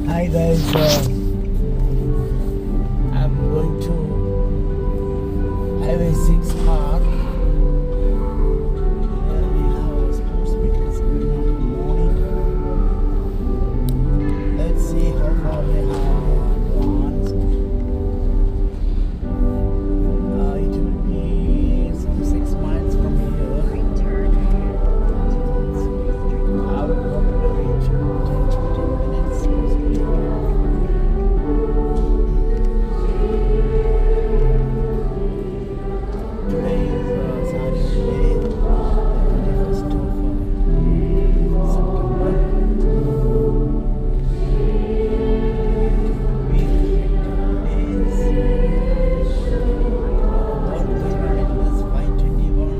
Hi guys, I'm going to Highway 6 Park. Here we have a sports meet is going on in the morning. Let's see how far we have advanced. It will be some 6 miles from here. I will probably reach 10-15 minutes. Today is Saturday, 21st of September. We have 2 days. Work going on it was 521.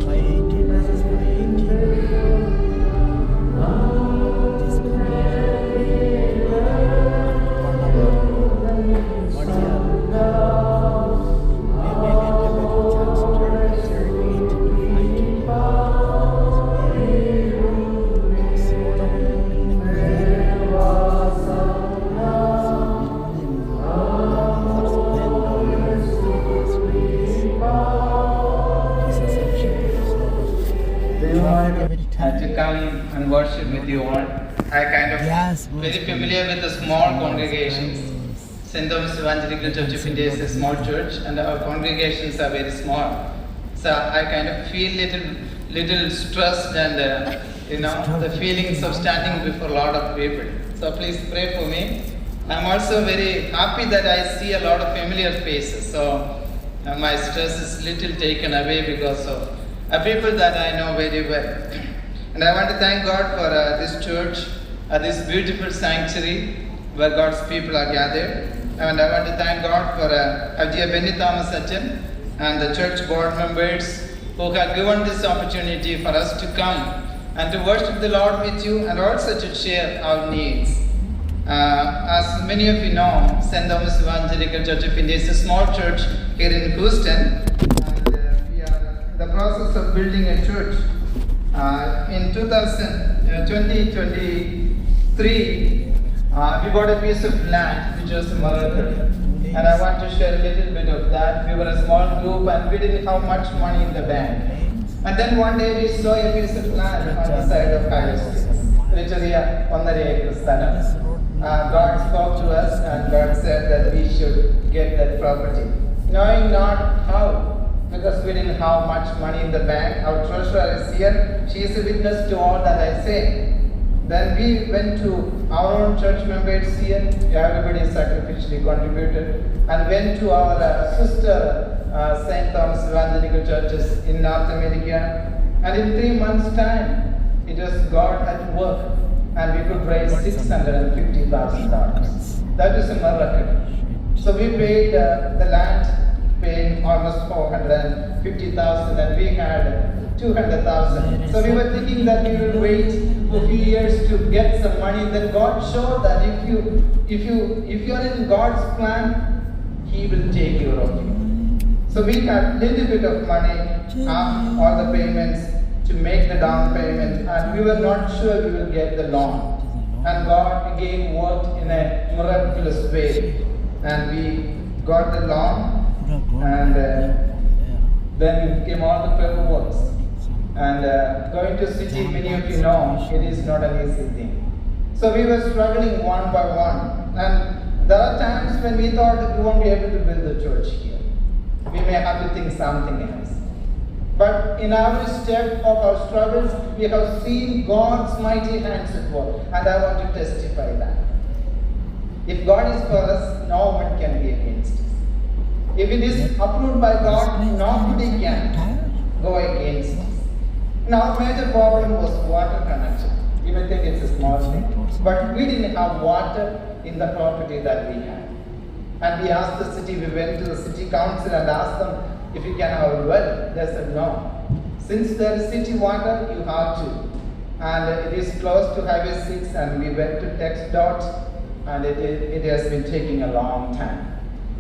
518 versus 518. This coming after 1 hour. But here, we may get a better chance to meet 520. Slow down in the clear. To come and worship with you all. I kind of Yes, very familiar with the small congregations. St. Thomas Evangelical Church of India is a small church and our congregations are very small. So I kind of feel little stressed and the feelings of standing before a lot of people. So please pray for me. I'm also very happy that I see a lot of familiar faces. So my stress is little taken away because of people that I know very well. And I want to thank God for this church, this beautiful sanctuary where God's people are gathered. And I want to thank God for dear Benny Thomas Sachin and the church board members who have given this opportunity for us to come and to worship the Lord with you and also to share our needs. As many of you know, St. Thomas Evangelical Church of India is a small church here in Houston. And we are in the process of building a church. In 2023, we bought a piece of land which was a miracle. And I want to share a little bit of that. We were a small group and we didn't have much money in the bank. And then one day we saw a piece of land on the side of Highway 6, literally 1.5 acres. God spoke to us and God said that we should get that property. Knowing not how, because we didn't have much money in the bank. Our treasurer is here. She is a witness to all that I say. Then we went to our own church members here. Everybody sacrificially contributed. And went to our sister St. Thomas Evangelical Churches in North America. And in 3 months' time, it was God at work. And we could raise $650,000. That is a miracle. So we paid the land, paying almost $450,000, and we had $200,000. So we were thinking that we will wait for a few years to get some money. Then God showed that if you are in God's plan, He will take care of you. So we had little bit of money, all the payments to make the down payment, and we were not sure we will get the loan. And God again worked in a miraculous way, and we got the loan. And then came all the paperwork. And going to city, many of you know, it is not an easy thing. So we were struggling one by one. And there are times when we thought that we won't be able to build a church here. We may have to think something else. But in every step of our struggles, we have seen God's mighty hands at work. And I want to testify that. If God is for us, no one can be against us. If it is approved by God, nobody can go against us. Now, our major problem was water connection. You may think it's a small thing, but we didn't have water in the property that we had. And we asked the city, we went to the city council and asked them if we can have a well. They said no. Since there is city water, you have to. And it is close to Highway 6, and we went to TxDOT, and it has been taking a long time.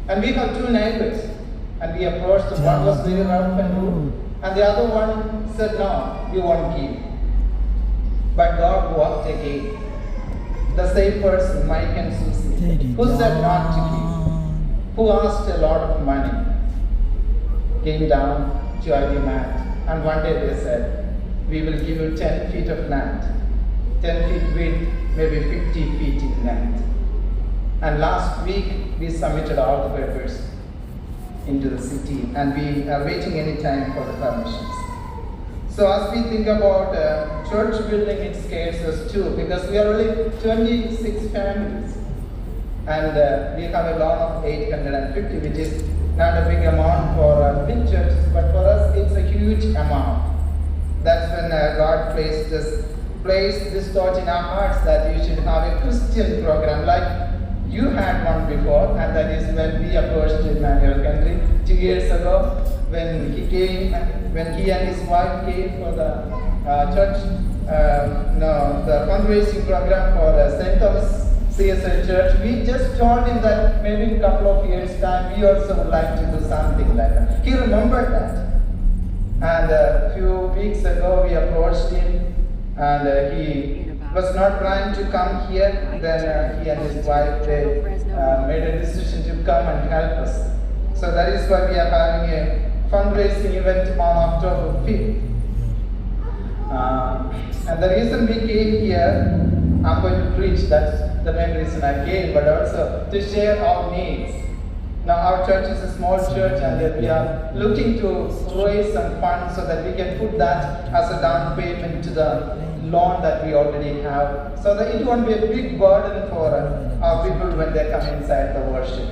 And we have 2 neighbors, and we approached them. One was very rough and rude, and the other one said, no, we won't give. But God worked again. the same person, Mike and Susie, who said not to give, who asked a lot of money, came down to our demand. And one day they said, we will give you 10 feet of land, 10 feet width, maybe 50 feet in length. And last week, we submitted all the papers into the city, and we are waiting any time for the permissions. So as we think about church building, it scares us too, because we are only 26 families, and we have a loan of 850, which is not a big amount for big churches, but for us it's a huge amount. That's when God placed this thought in our hearts that you should have a Christian program like you had one before, and that is when we approached Emmanuel Country 2 years ago, when he and his wife came for the the fundraising program for St. Thomas CSI Church. We just told him that maybe in a couple of years' time we also would like to do something like that. He remembered that. And a few weeks ago we approached him, and he was not trying to come here. Then he and his wife, they made a decision to come and help us. So that is why we are having a fundraising event on October 5th. And the reason we came here, I'm going to preach, that's the main reason I came, but also to share our needs. Now our church is a small church, and we are looking to raise some funds so that we can put that as a down payment to the loan that we already have, so that it won't be a big burden for our people when they come inside the worship.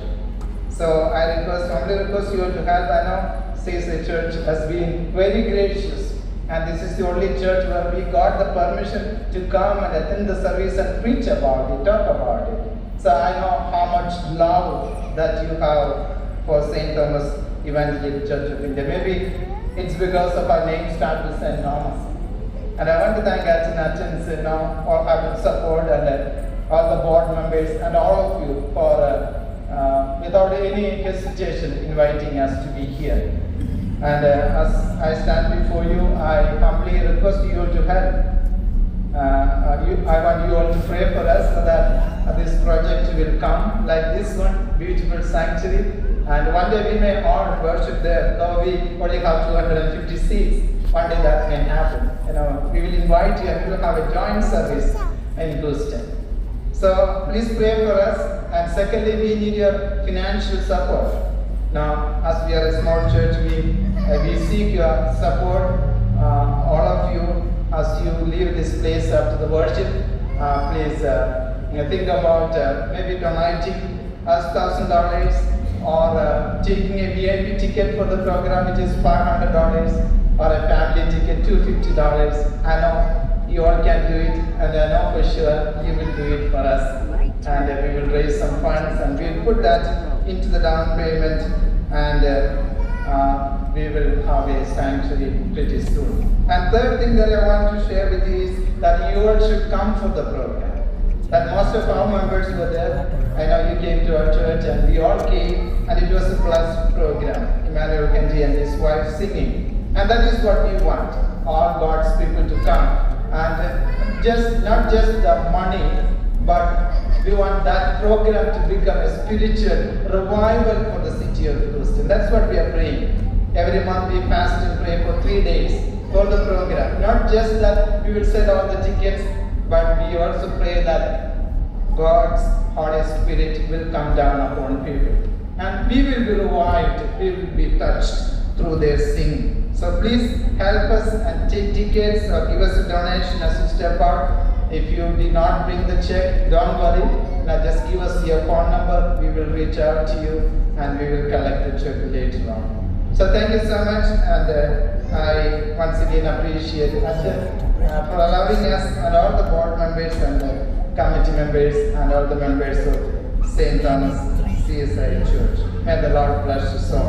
So I humbly request you all to help. I know CSI Church has been very gracious, and this is the only church where we got the permission to come and attend the service and preach about it, talk about it. So I know how much love that you have for St. Thomas Evangelical Church of India. Maybe it's because of our name start with St. Thomas. And I want to thank Achin, for having support, and all the board members and all of you for without any hesitation inviting us to be here. And as I stand before you, I humbly request you all to help. I want you all to pray for us so that this project will come like this one, beautiful sanctuary. And one day we may all worship there. Though we only have 250 seats, one day that may happen. We will invite you and we will have a joint service in Houston. So please pray for us. And secondly, we need your financial support. Now, as we are a small church, we seek your support, all of you, as you leave this place after the worship. Please think about maybe donating us $1,000, or taking a VIP ticket for the program, which is $500, or a family ticket, $250. I know you all can do it, and I know for sure you will do it for us. And we will raise some funds, and we will put that into the down payment, and we will have a sanctuary pretty soon. And third thing that I want to share with you is that you all should come for the program. That most of our members were there. I know you came to our church, and we all came, and it was a plus program. Emmanuel Kendi and his wife singing. And that is what we want, all God's people to come. And not just the money, but we want that program to become a spiritual revival for the city of Houston. That's what we are praying. Every month we fast and pray for 3 days for the program. Not just that we will sell all the tickets, but we also pray that God's Holy Spirit will come down upon people. And we will be revived, we will be touched through their singing. So please help us and take tickets or give us a donation as you step out. If you did not bring the check, don't worry. Now just give us your phone number. We will reach out to you and we will collect the check later on. So thank you so much, and I once again appreciate Ajay for allowing us, and all the board members and the committee members and all the members of St. Thomas CSI Church. May the Lord bless you so.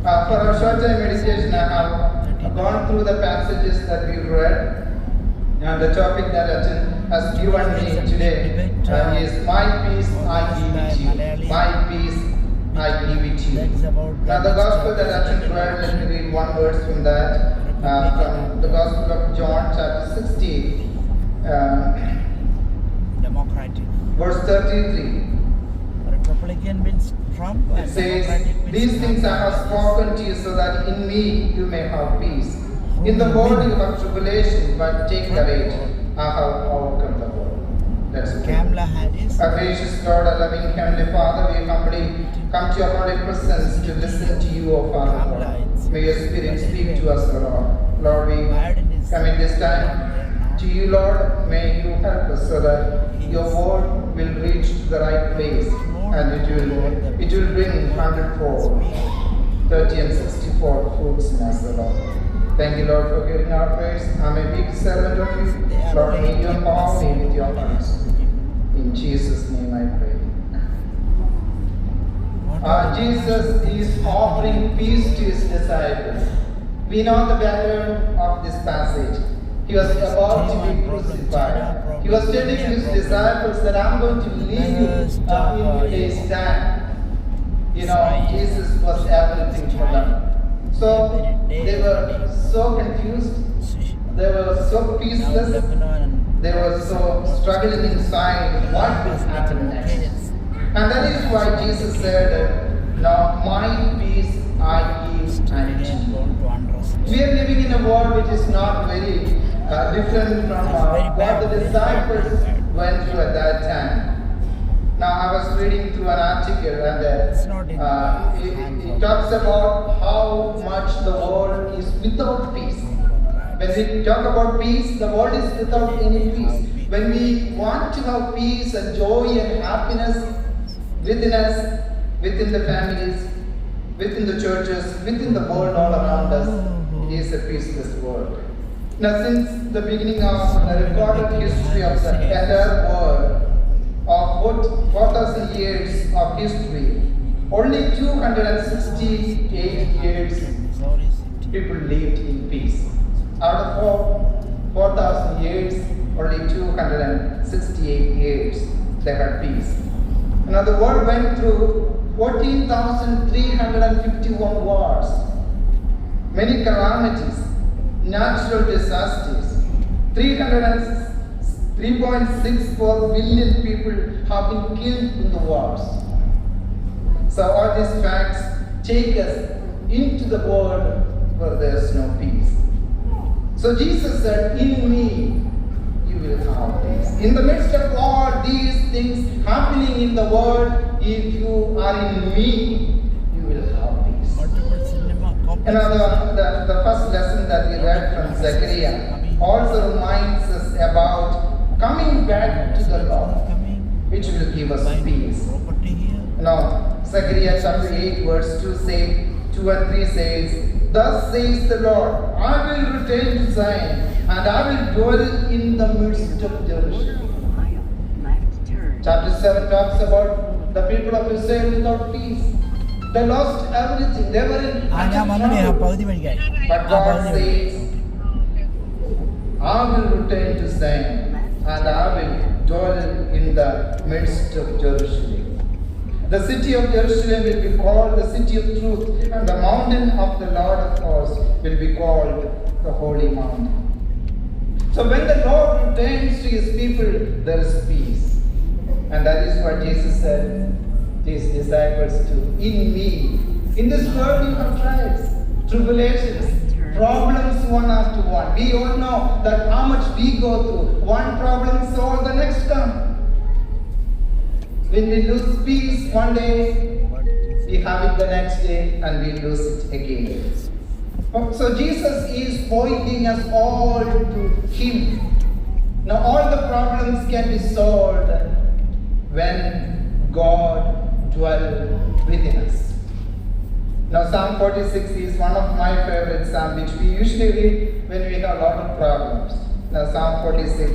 For our short time meditation, I have gone through the passages that we read. And the topic that Achin has given me today is my peace I give it to you. My peace I give it to you. Now the gospel that Achin read, let me read one verse from that. From the Gospel of John chapter 16. Verse 33. Republican means Trump It and says, Democratic means these things I have spoken to you so that in me you may have peace. In the world you have tribulation, but take courage. I have overcome the world. Let's pray. Kamala Harris. Our gracious Lord, our loving Heavenly Father, we humbly come to your holy presence to listen to you, O Father God. May your Spirit speak to us, O Lord. Lord, we come in this time to you, Lord. May you help us so that your word will reach to the right place and it will bring 100-fold, 30 and 64 fruits in us, O Lord. Thank you, Lord, for hearing our prayers. I'm a big servant of you. Lord, may you empower me with your hands. In Jesus' name I pray. Jesus is offering peace to his disciples. We know the background of this passage. He was about to be crucified. He was telling his disciples that I'm going to leave you in a day's time. You know, Jesus was everything for them. So they were so confused. They were so peaceless. They were so struggling inside. What will happen next? And that is why Jesus said, now my peace I give unto you. We are living in a world which is not very different from what the disciples went through at that time. Now I was reading through an article and it talks about how much the world is without peace. When we talk about peace, the world is without any peace. When we want to have peace and joy and happiness within us, within the families, within the churches, within the world all around us, it is a peaceless world. Now since the beginning of the recorded history of the entire world, of 4,000 years of history, only 268 years people lived in peace. Out of 4,000 years, only 268 years they had peace. Now the world went through 14,351 wars, many calamities, natural disasters, 3.64 billion people have been killed in the wars. So all these facts take us into the world where there is no peace. So Jesus said, in me you will have peace. In the midst of all these things happening in the world, if you are in me, you will have peace. You know, the first lesson that we read from Zechariah also reminds us about coming back to the Lord, which will give us peace. Now, Zechariah chapter 8 verse 2 and 3 says, thus says the Lord, I will return to Zion, and I will dwell in the midst of Jerusalem. Chapter 7 talks about the people of Israel without peace. They lost everything. They were in trouble. But God says, I will return to Zion, and I will dwell in the midst of Jerusalem. The city of Jerusalem will be called the city of truth, and the mountain of the Lord of hosts will be called the holy mountain. So when the Lord returns to his people, there is peace. And that is what Jesus said to his disciples too. In me, in this world you have trials, tribulations, problems one after one. We all know that how much we go through. One problem solved, the next comes. When we lose peace one day, we have it the next day and we lose it again. So Jesus is pointing us all to him. Now all the problems can be solved when God dwells within us. Now Psalm 46 is one of my favorite psalms, which we usually read when we have a lot of problems. Now Psalm 46,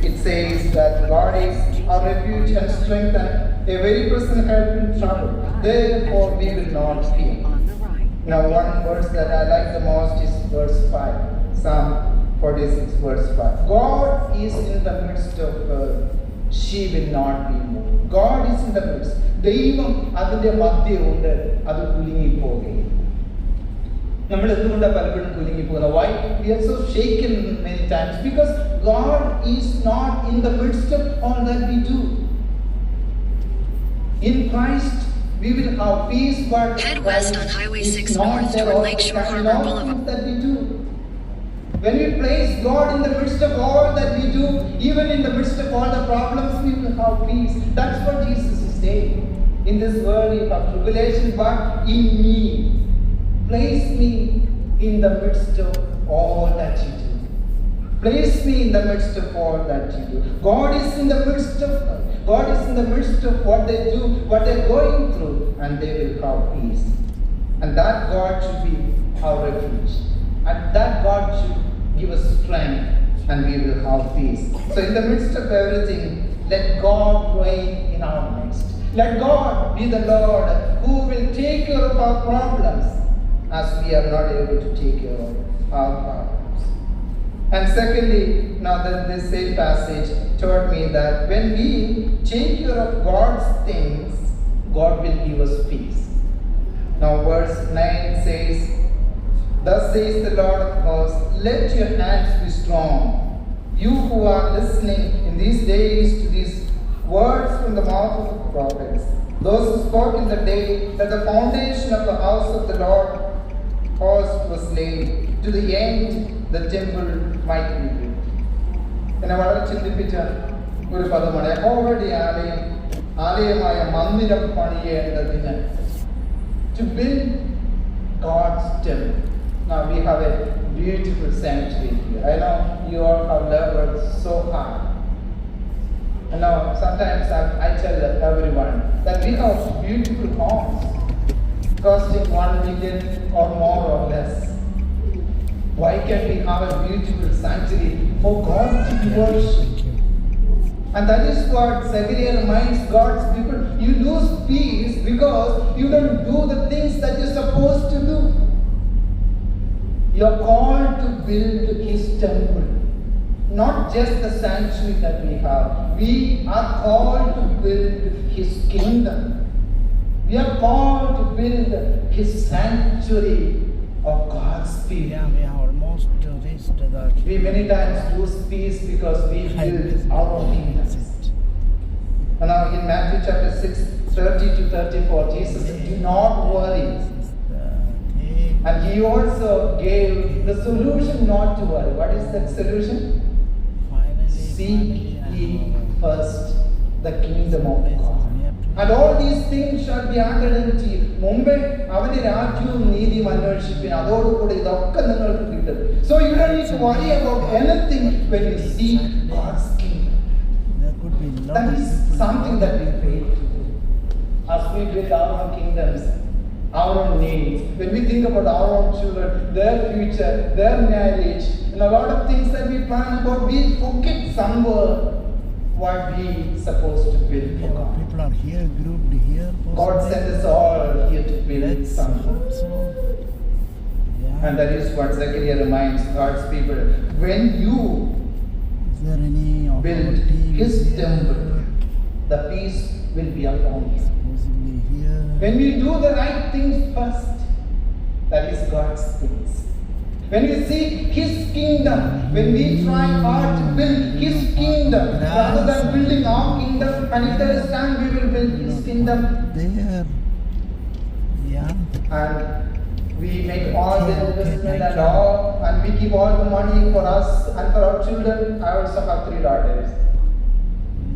it says that God is our refuge and strength and a very present help in trouble. Therefore we will not fear. Now one verse that I like the most is verse 5. Psalm 46 verse 5. God is in the midst of her. She will not be moved. God is in the midst. ദൈവം അതിൻ്റെ മധ്യമുണ്ട്, അത് കുലുങ്ങിപ്പോകും. നമ്മൾ എന്തുകൊണ്ടാണ് പലപ്പോഴും കുലുങ്ങി പോകുന്നത്? Why we are so shaken many times? Because God is not in the midst of all that we do. In Christ we will have peace, but Head west on Highway 6 not north there toward all the Lakeshore time in Harbor all Boulevard. things that we do. When we place God in the midst of all that we do, even in the midst of all the problems, we will have peace. That's what Jesus is saying. In this world you have tribulation, but in me, place me in the midst of all that you do. Place me in the midst of all that you do. God is in the midst of them. God is in the midst of what they do, what they're going through, and they will have peace. And that God should be our refuge. And that God should give us strength, and we will have peace. So in the midst of everything, let God reign in our midst. Let God be the Lord who will take care of our problems as we are not able to take care of our problems. And secondly, now that this same passage taught me that when we take care of God's things, God will give us peace. Now verse 9 says, "Thus says the Lord of hosts, let your hands be strong. You who are listening in these days to these words from the mouth of the prophets, those who spoke in the day that the foundation of the house of the Lord host was laid, to the end the temple might be built." എന്നെ വളരെ ചിന്തിപ്പിച്ച ഒരു പദമാണ് യഹോവയുടെ ആലയമായ മന്ദിരം പണിയേണ്ടതിന്. To build God's temple. Now we have a beautiful sanctuary here. I know you all have labored so hard. And now sometimes I tell everyone that we have beautiful homes costing 1 million or more or less. Why can't we have a beautiful sanctuary for God to be worshipped? And that is what Zechariah reminds God's people. You lose peace because you don't do the things that you're supposed to do. You are called to build His temple, not just the sanctuary that we have. We are called to build His kingdom. We are called to build His sanctuary of God's peace. Yeah, we have almost reached the We many times lose peace because we build our own kingdoms. And now in Matthew chapter 6, 30 to 34, Jesus said, "Do not worry." And He also gave the solution not to worry. What is that solution? Seek ye first the kingdom of God. And all these things shall be added unto you. മുമ്പേ അവന്റെ രാജ്യവും നീതിയും അന്വേഷിപ്പിൻ, അതോടുകൂടി ഇതൊക്കെ നിങ്ങൾക്ക് കിട്ടും. So you don't need to worry about anything when you seek God's kingdom. There could be That is something that we fail to do. As we build our own kingdoms, our own needs, when we think about our own children, their future, their marriage, and a lot of things that we plan about, we forget somewhere what we supposed to build for God. People are here, grouped here. God sent us all here to build something. So, yeah. And that is what Zechariah reminds God's people. When you Is there any build authority His here? temple, the peace will be upon you. Possibly here. When we do the right things first, that is God's things. When we seek His kingdom, when we try hard to build His kingdom, rather than building our kingdom, and if there is time, we will build His kingdom, There. Yeah. and we make all the investment and all, and we give all the money for us and for our children. I also have 3 daughters.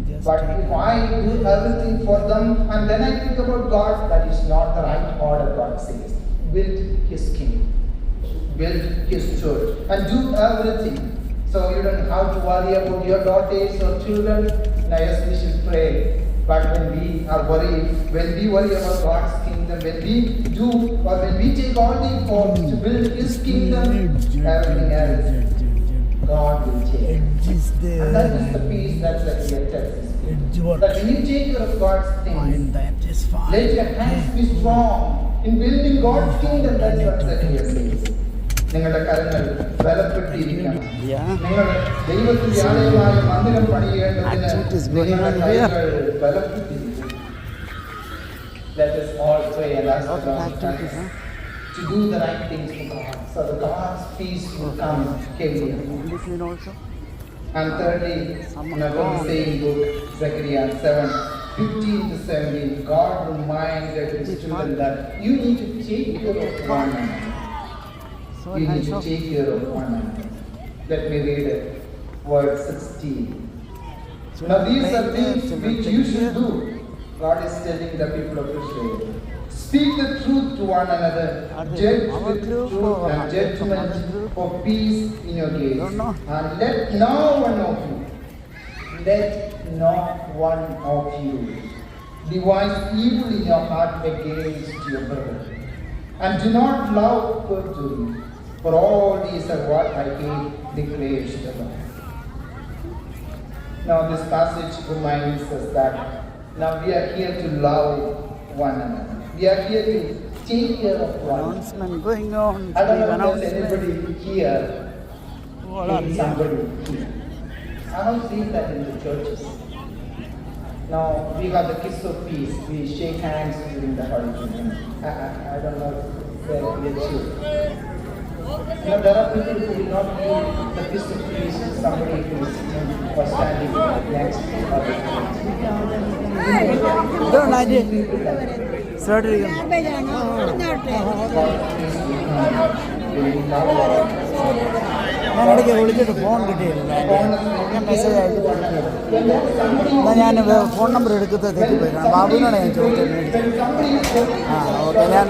Just But if I do everything for them, and then I think about God, that is not the right order. God says, build His kingdom, build His church, and do everything. So you don't have to worry about your daughters or children. Now, yes, we should pray. But when we are worried, when we worry about God's kingdom, when we do, or when we take all the effort to build His kingdom, everything else, God will take. Edge is there. And that is the peace that's like the tells. Edge work. That when you take care of God's things, Fine, that is fine. let your hands be strong in building God's kingdom. That's what Zechariah says. നിങ്ങളുടെ കരങ്ങൾ ബലപ്പെട്ടിരിക്കണം. നിങ്ങളുടെ ദൈവത്തിന്റെ ആലയമായ മന്ദിരം പണിയേണ്ടതിന് നിങ്ങളുടെ കൈകൾ ബലപ്പെട്ടിരിക്കണം. Let us all pray and ask the Lord to to do the right things for God. So the God's peace will come heavily. English you know also. And thirdly, from the same book, Zechariah 7:15 to 17, God reminded his children that you need to take care of one another. So You need nice to of take care of one another. Let me read it. Verse 16. Now these are things which you should do. God is telling the people of Israel. Speak the truth to one another. Judge with truth and judgment for peace in your gates. And let not one of you devise evil in your heart against your brother. And do not love perjury, for all these are what I hate, declares the Lord. Now this passage reminds us that now we are here to love one another. We are here to take care of one another. announcement going on. I don't know if Big there's anybody here, All are here. somebody here. I don't see that in the churches. Now we have the kiss of peace. We shake hands during the holiday. I don't know where we are. Now there are people who will not give the kiss of peace to somebody who is sitting or standing next to others. Don't I did. Surgery. ഞാൻ ഇടയ്ക്ക് വിളിച്ചിട്ട് phone കിട്ടിയില്ല ഞാൻ message അയച്ചിട്ട് കിട്ടിയില്ല എന്നാൽ ഞാൻ phone number എടുക്കുന്നത് തെറ്റിപ്പോയി ബാബുവിനോട് ഞാൻ ചോദിച്ചത് മേടിച്ചത് ആ ഓക്കെ ഞാൻ